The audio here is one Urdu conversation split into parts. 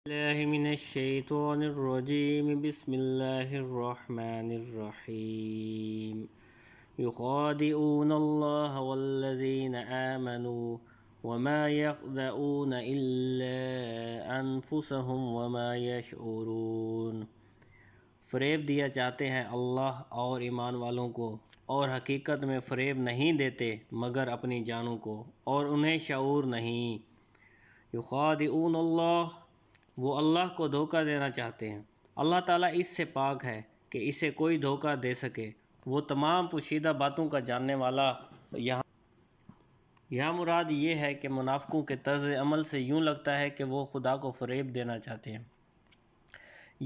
الله من الشيطان الرجيم بسم الله الرحمن الرحيم يخادعون الله والذين آمنوا وما يخدعون إلا أنفسهم وما يشعرون۔ فریب دیا چاہتے ہیں اللہ اور ایمان والوں کو، اور حقیقت میں فریب نہیں دیتے مگر اپنی جانوں کو، اور انہیں شعور نہیں۔ یخادعون اللہ، وہ اللہ کو دھوکہ دینا چاہتے ہیں۔ اللہ تعالیٰ اس سے پاک ہے کہ اسے کوئی دھوکہ دے سکے، وہ تمام پوشیدہ باتوں کا جاننے والا۔ یہاں مراد یہ ہے کہ منافقوں کے طرز عمل سے یوں لگتا ہے کہ وہ خدا کو فریب دینا چاہتے ہیں،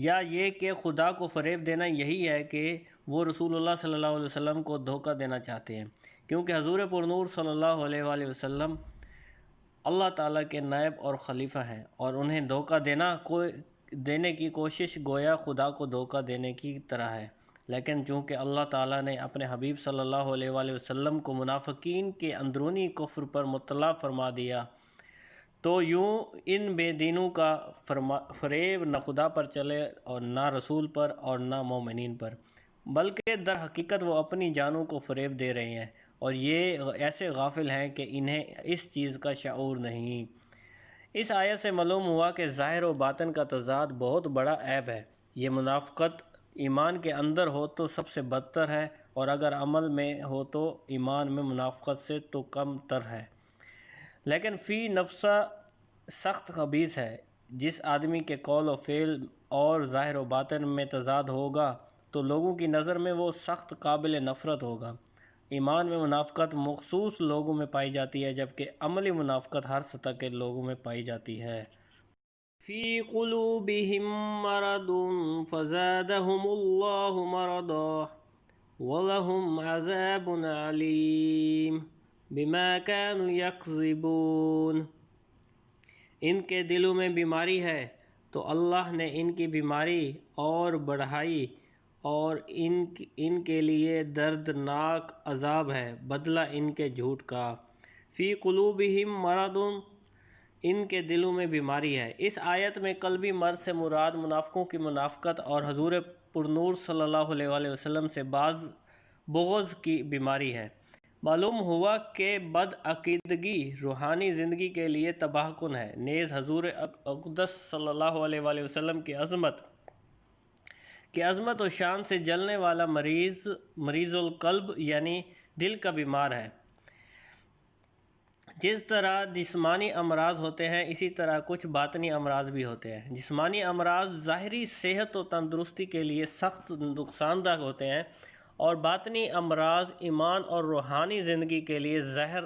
یا یہ کہ خدا کو فریب دینا یہی ہے کہ وہ رسول اللہ صلی اللہ علیہ وسلم کو دھوکہ دینا چاہتے ہیں، کیونکہ حضور پرنور صلی اللہ علیہ وآلہ وسلم اللہ تعالیٰ کے نائب اور خلیفہ ہیں، اور انہیں دھوکہ دینے کی کوشش گویا خدا کو دھوکہ دینے کی طرح ہے۔ لیکن چونکہ اللہ تعالیٰ نے اپنے حبیب صلی اللہ علیہ وآلہ وسلم کو منافقین کے اندرونی کفر پر مطلع فرما دیا، تو یوں ان بے دینوں کا فریب نہ خدا پر چلے اور نہ رسول پر اور نہ مومنین پر، بلکہ در حقیقت وہ اپنی جانوں کو فریب دے رہے ہیں، اور یہ ایسے غافل ہیں کہ انہیں اس چیز کا شعور نہیں۔ اس آیت سے معلوم ہوا کہ ظاہر و باطن کا تضاد بہت بڑا عیب ہے۔ یہ منافقت ایمان کے اندر ہو تو سب سے بدتر ہے، اور اگر عمل میں ہو تو ایمان میں منافقت سے تو کم تر ہے، لیکن فی نفسہ سخت خبیث ہے۔ جس آدمی کے قول و فعل اور ظاہر و باطن میں تضاد ہوگا تو لوگوں کی نظر میں وہ سخت قابل نفرت ہوگا۔ ایمان میں منافقت مخصوص لوگوں میں پائی جاتی ہے، جبکہ عملی منافقت ہر سطح کے لوگوں میں پائی جاتی ہے۔ فی قلوبہم مرض فزادہم اللہ مرضا ولہم عذاب علیم بما كانوا یکذبون۔ ان کے دلوں میں بیماری ہے تو اللہ نے ان کی بیماری اور بڑھائی، اور ان کے لیے دردناک عذاب ہے بدلہ ان کے جھوٹ کا۔ فی قلوبہم مرض، ان کے دلوں میں بیماری ہے۔ اس آیت میں قلبی مرض سے مراد منافقوں کی منافقت اور حضور پرنور صلی اللہ علیہ وآلہ وسلم سے بغض کی بیماری ہے۔ معلوم ہوا کہ بدعقیدگی روحانی زندگی کے لیے تباہ کن ہے، نیز حضور اقدس صلی اللہ علیہ وآلہ وسلم کی عظمت و شان سے جلنے والا مریض القلب یعنی دل کا بیمار ہے۔ جس طرح جسمانی امراض ہوتے ہیں اسی طرح کچھ باطنی امراض بھی ہوتے ہیں۔ جسمانی امراض ظاہری صحت و تندرستی کے لیے سخت نقصان دہ ہوتے ہیں، اور باطنی امراض ایمان اور روحانی زندگی کے لیے زہر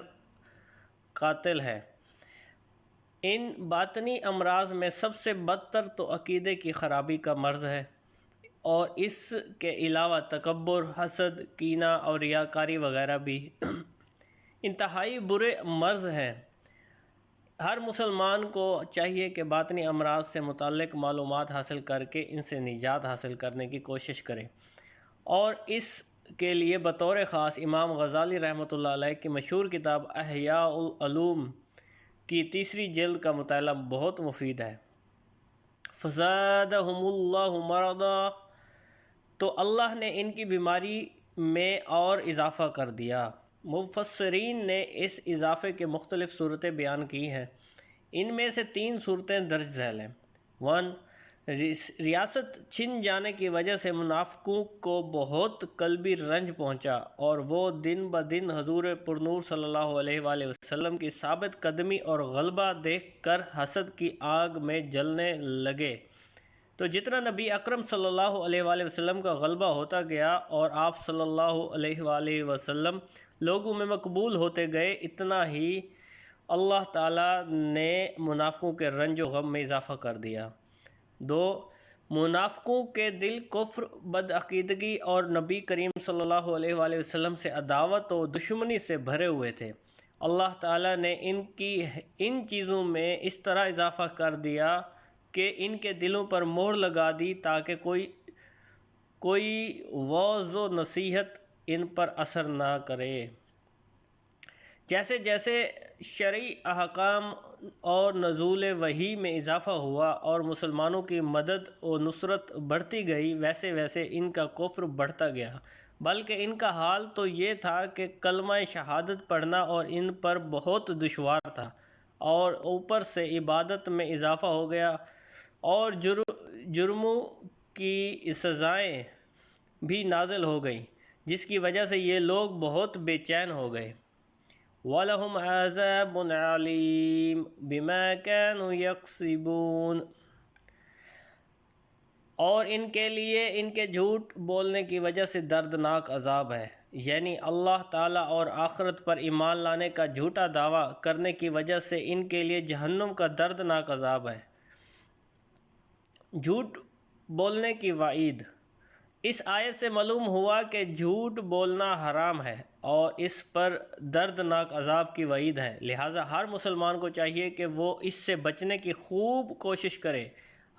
قاتل ہے۔ ان باطنی امراض میں سب سے بدتر تو عقیدے کی خرابی کا مرض ہے، اور اس کے علاوہ تکبر، حسد، کینہ اور ریاکاری وغیرہ بھی انتہائی برے مرض ہیں۔ ہر مسلمان کو چاہیے کہ باطنی امراض سے متعلق معلومات حاصل کر کے ان سے نجات حاصل کرنے کی کوشش کرے، اور اس کے لیے بطور خاص امام غزالی رحمۃ اللہ علیہ کی مشہور کتاب احیاء العلوم کی 3 جلد کا مطالعہ بہت مفید ہے۔ فزادہم اللہ مرضا، تو اللہ نے ان کی بیماری میں اور اضافہ کر دیا۔ مفسرین نے اس اضافے کے مختلف صورتیں بیان کی ہیں۔ ان میں سے 3 صورتیں درج ذیل ہیں۔ 1، ریاست چھن جانے کی وجہ سے منافقوں کو بہت قلبی رنج پہنچا، اور وہ دن بدن حضور پرنور صلی اللہ علیہ وآلہ وسلم کی ثابت قدمی اور غلبہ دیکھ کر حسد کی آگ میں جلنے لگے۔ تو جتنا نبی اکرم صلی اللہ علیہ وآلہ وسلم کا غلبہ ہوتا گیا اور آپ صلی اللہ علیہ وآلہ وسلم لوگوں میں مقبول ہوتے گئے، اتنا ہی اللہ تعالیٰ نے منافقوں کے رنج و غم میں اضافہ کر دیا۔ 2، منافقوں کے دل کفر، بدعقیدگی اور نبی کریم صلی اللہ علیہ وآلہ وسلم سے عداوت و دشمنی سے بھرے ہوئے تھے۔ اللہ تعالیٰ نے ان چیزوں میں اس طرح اضافہ کر دیا کہ ان کے دلوں پر مہر لگا دی تاکہ کوئی وعظ و نصیحت ان پر اثر نہ کرے۔ جیسے جیسے شرعی احکام اور نزول وحی میں اضافہ ہوا اور مسلمانوں کی مدد و نصرت بڑھتی گئی، ویسے ویسے ان کا کفر بڑھتا گیا، بلکہ ان کا حال تو یہ تھا کہ کلمہ شہادت پڑھنا اور ان پر بہت دشوار تھا، اور اوپر سے عبادت میں اضافہ ہو گیا اور جرموں کی سزائیں بھی نازل ہو گئیں، جس کی وجہ سے یہ لوگ بہت بے چین ہو گئے۔ وَلَهُمْ عَذَابٌ عَلِيمٌ بِمَا كَانُوا يَكْسِبُونَ، اور ان کے لیے ان کے جھوٹ بولنے کی وجہ سے دردناک عذاب ہے، یعنی اللہ تعالیٰ اور آخرت پر ایمان لانے کا جھوٹا دعویٰ کرنے کی وجہ سے ان کے لیے جہنم کا دردناک عذاب ہے۔ جھوٹ بولنے کی وعید۔ اس آیت سے معلوم ہوا کہ جھوٹ بولنا حرام ہے اور اس پر دردناک عذاب کی وعید ہے، لہٰذا ہر مسلمان کو چاہیے کہ وہ اس سے بچنے کی خوب کوشش کرے۔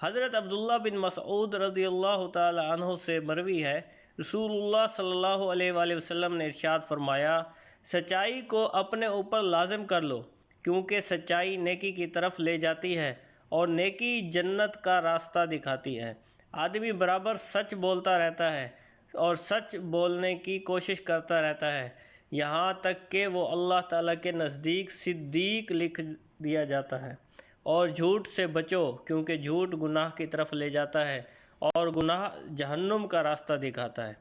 حضرت عبداللہ بن مسعود رضی اللہ تعالی عنہ سے مروی ہے، رسول اللہ صلی اللہ علیہ وآلہ وسلم نے ارشاد فرمایا، سچائی کو اپنے اوپر لازم کر لو، کیونکہ سچائی نیکی کی طرف لے جاتی ہے اور نیکی جنت کا راستہ دکھاتی ہے۔ آدمی برابر سچ بولتا رہتا ہے اور سچ بولنے کی کوشش کرتا رہتا ہے، یہاں تک کہ وہ اللہ تعالیٰ کے نزدیک صدیق لکھ دیا جاتا ہے۔ اور جھوٹ سے بچو، کیونکہ جھوٹ گناہ کی طرف لے جاتا ہے اور گناہ جہنم کا راستہ دکھاتا ہے۔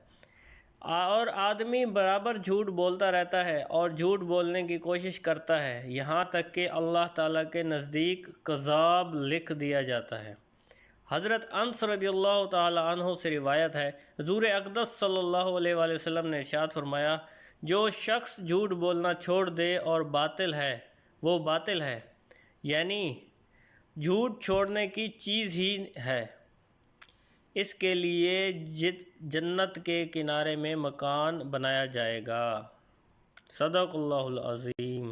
اور آدمی برابر جھوٹ بولتا رہتا ہے اور جھوٹ بولنے کی کوشش کرتا ہے، یہاں تک کہ اللہ تعالیٰ کے نزدیک کذاب لکھ دیا جاتا ہے۔ حضرت انس رضی اللہ تعالی عنہ سے روایت ہے، حضور اقدس صلی اللہ علیہ وآلہ وسلم نے ارشاد فرمایا، جو شخص جھوٹ بولنا چھوڑ دے اور باطل ہے، وہ باطل ہے، یعنی جھوٹ چھوڑنے کی چیز ہی ہے، اس کے لیے جنت کے کنارے میں مکان بنایا جائے گا۔ صدق اللہ العظیم۔